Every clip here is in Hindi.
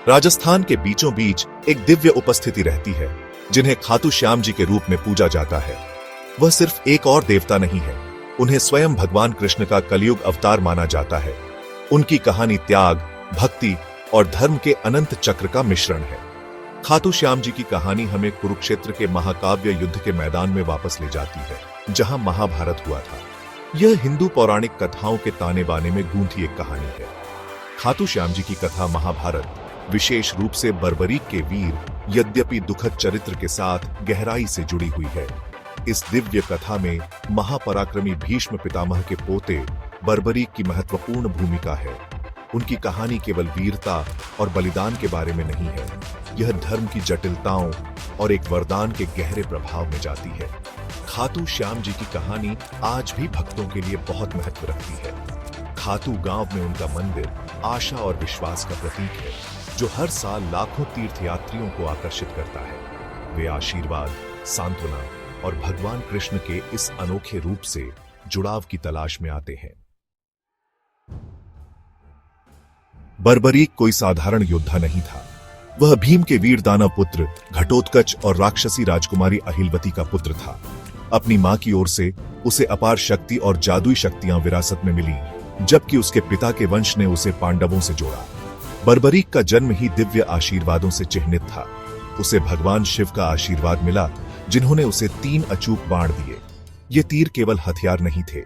राजस्थान के बीचों बीच एक दिव्य उपस्थिति रहती है जिन्हें खाटू श्याम जी के रूप में पूजा जाता है। वह सिर्फ एक और देवता नहीं है, उन्हें स्वयं भगवान कृष्ण का कलयुग अवतार माना जाता है। उनकी कहानी त्याग, भक्ति और धर्म के अनंत चक्र का मिश्रण है। खाटू श्याम जी की कहानी हमें कुरुक्षेत्र के महाकाव्य युद्ध के मैदान में वापस ले जाती है, जहां महाभारत हुआ था। यह हिंदू पौराणिक कथाओं के ताने बाने में गूंथी एक कहानी है। खाटू श्याम जी की कथा महाभारत विशेष रूप से बर्बरीक के वीर, यद्यपि दुखद चरित्र के साथ गहराई से जुड़ी हुई है। इस दिव्य कथा में महापराक्रमी भीष्म पितामह के पोते बर्बरीक की महत्वपूर्ण भूमिका है। उनकी कहानी केवल वीरता और बलिदान के बारे में नहीं है, यह धर्म की जटिलताओं और एक वरदान के गहरे प्रभाव में जाती है। खाटू श्याम जी की कहानी आज भी भक्तों के लिए बहुत महत्व रखती है। खाटू गांव में उनका मंदिर आशा और विश्वास का प्रतीक है, जो हर साल लाखों तीर्थयात्रियों को आकर्षित करता है। वे आशीर्वाद, सांत्वना और भगवान कृष्ण के इस अनोखे रूप से जुड़ाव की तलाश में आते हैं। बर्बरीक कोई साधारण योद्धा नहीं था। वह भीम के वीर दानव पुत्र घटोत्कच और राक्षसी राजकुमारी अहिलवती का पुत्र था। अपनी मां की ओर से उसे अपार शक्ति और जादुई शक्तियां विरासत में मिली, जबकि उसके पिता के वंश ने उसे पांडवों से जोड़ा। बर्बरीक का जन्म ही दिव्य आशीर्वादों से चिह्नित था। उसे भगवान शिव का आशीर्वाद मिला, जिन्होंने उसे 3 अचूक बाण दिए। ये तीर केवल हथियार नहीं थे,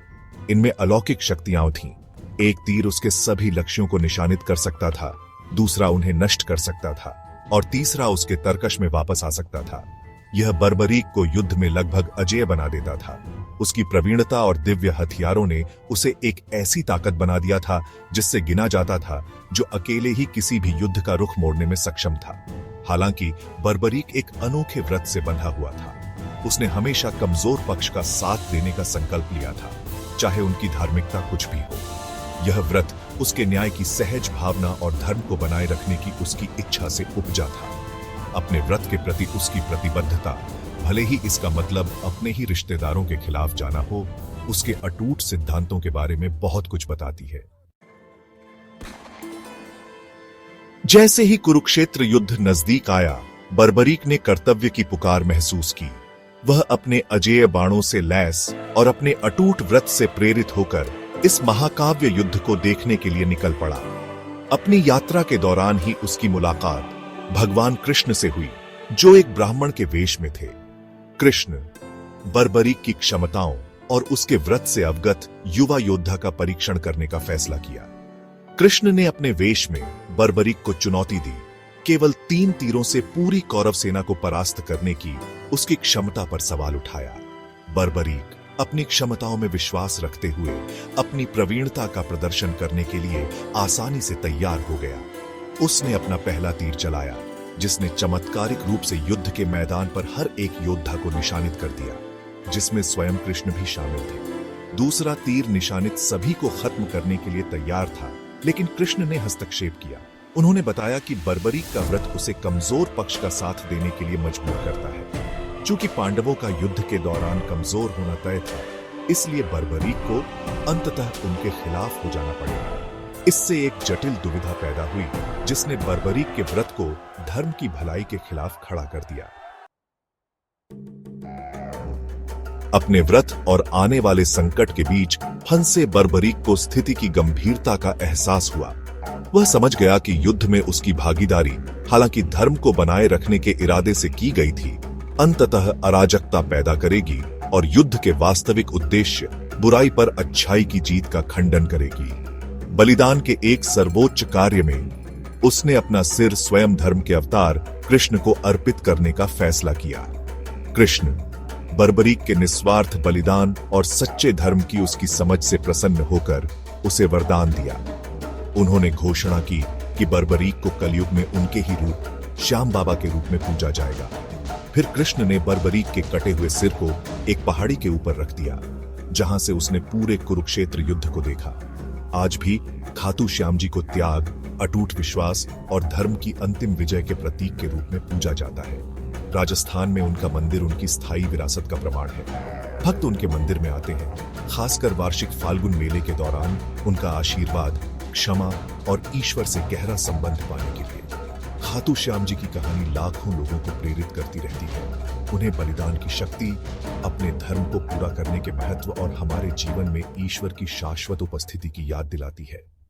इनमें अलौकिक शक्तियां थीं। एक तीर उसके सभी लक्ष्यों को निशानित कर सकता था, दूसरा उन्हें नष्ट कर सकता था और तीसरा उसके तरकश में वापस आ सकता था। यह बर्बरीक को युद्ध में लगभग अजेय बना देता था। उसकी प्रवीणता और दिव्य हथियारों ने उसे एक ऐसी ताकत बना दिया था जिससे गिना जाता था, जो अकेले ही किसी भी युद्ध का रुख मोड़ने में सक्षम था। हालांकि बर्बरीक एक अनोखे व्रत से बंधा हुआ था। उसने हमेशा कमजोर पक्ष का साथ देने का संकल्प लिया था, चाहे उनकी धार्मिकता कुछ भी हो। यह व्रत उसके न्याय की सहज भावना और धर्म को बनाए रखने की उसकी इच्छा से उपजा था। अपने व्रत के प्रति उसकी प्रतिबद्धता, भले ही इसका मतलब अपने ही रिश्तेदारों के खिलाफ जाना हो, उसके अटूट सिद्धांतों के बारे में बहुत कुछ बताती है। जैसे ही कुरुक्षेत्र युद्ध नजदीक आया, बर्बरीक ने कर्तव्य की पुकार महसूस की। वह अपने अजेय बाणों से लैस और अपने अटूट व्रत से प्रेरित होकर इस महाकाव्य युद्ध को देखने के लिए निकल पड़ा। अपनी यात्रा के दौरान ही उसकी मुलाकात भगवान कृष्ण से हुई, जो एक ब्राह्मण के वेश में थे। कृष्ण बर्बरीक की क्षमताओं और उसके व्रत से अवगत युवा योद्धा का परीक्षण करने का फैसला किया। कृष्ण ने अपने वेश में बर्बरीक को चुनौती दी। केवल 3 तीरों से पूरी कौरव सेना को परास्त करने की उसकी क्षमता पर सवाल उठाया। बर्बरीक अपनी क्षमताओं में विश्वास रखते हुए अपनी प्रवीणता का प्रदर्शन करने के लिए आसानी से तैयार हो गया। उसने अपना पहला तीर चलाया, जिसने चमत्कारिक रूप से युद्ध के मैदान पर हर एक योद्धा को निशानित कर दिया, जिसमें स्वयं कृष्ण भी शामिल थे। दूसरा तीर निशानित सभी को खत्म करने के लिए तैयार था, लेकिन कृष्ण ने हस्तक्षेप किया। उन्होंने बताया कि बर्बरीक का व्रत उसे कमजोर पक्ष का साथ देने के लिए मजबूर करता है। चूंकि पांडवों का युद्ध के दौरान कमजोर होना तय था, इसलिए बर्बरीक को अंततः उनके खिलाफ हो जाना पड़ेगा। इससे एक जटिल दुविधा पैदा हुई, जिसने बर्बरीक के व्रत को धर्म की भलाई के खिलाफ खड़ा कर दिया। अपने व्रत और आने वाले संकट के बीच फंसे बर्बरीक को स्थिति की गंभीरता का एहसास हुआ। वह समझ गया कि युद्ध में उसकी भागीदारी, हालांकि धर्म को बनाए रखने के इरादे से की गई थी, अंततः अराजकता पैदा करेगी और युद्ध के वास्तविक उद्देश्य बुराई पर अच्छाई की जीत का खंडन करेगी। बलिदान के एक सर्वोच्च कार्य में उसने अपना सिर स्वयं धर्म के अवतार कृष्ण को अर्पित करने का फैसला किया। कृष्ण बर्बरीक के निस्वार्थ बलिदान और सच्चे धर्म की उसकी समझ से प्रसन्न होकर उसे वरदान दिया। उन्होंने घोषणा की कि बर्बरीक को कलयुग में उनके ही रूप श्याम बाबा के रूप में पूजा जाएगा। फिर कृष्ण ने बर्बरीक के कटे हुए सिर को एक पहाड़ी के ऊपर रख दिया, जहां से उसने पूरे कुरुक्षेत्र युद्ध को देखा। आज भी खाटू श्याम जी को त्याग, अटूट विश्वास और धर्म की अंतिम विजय के प्रतीक के रूप में पूजा जाता है। राजस्थान में उनका मंदिर उनकी स्थायी विरासत का प्रमाण है। भक्त उनके मंदिर में आते हैं, खासकर वार्षिक फाल्गुन मेले के दौरान उनका आशीर्वाद, क्षमा और ईश्वर से गहरा संबंध पाने के लिए। खाटू श्याम जी की कहानी लाखों लोगों को प्रेरित करती रहती है। उन्हें बलिदान की शक्ति, अपने धर्म को पूरा करने के महत्व और हमारे जीवन में ईश्वर की शाश्वत उपस्थिति की याद दिलाती है।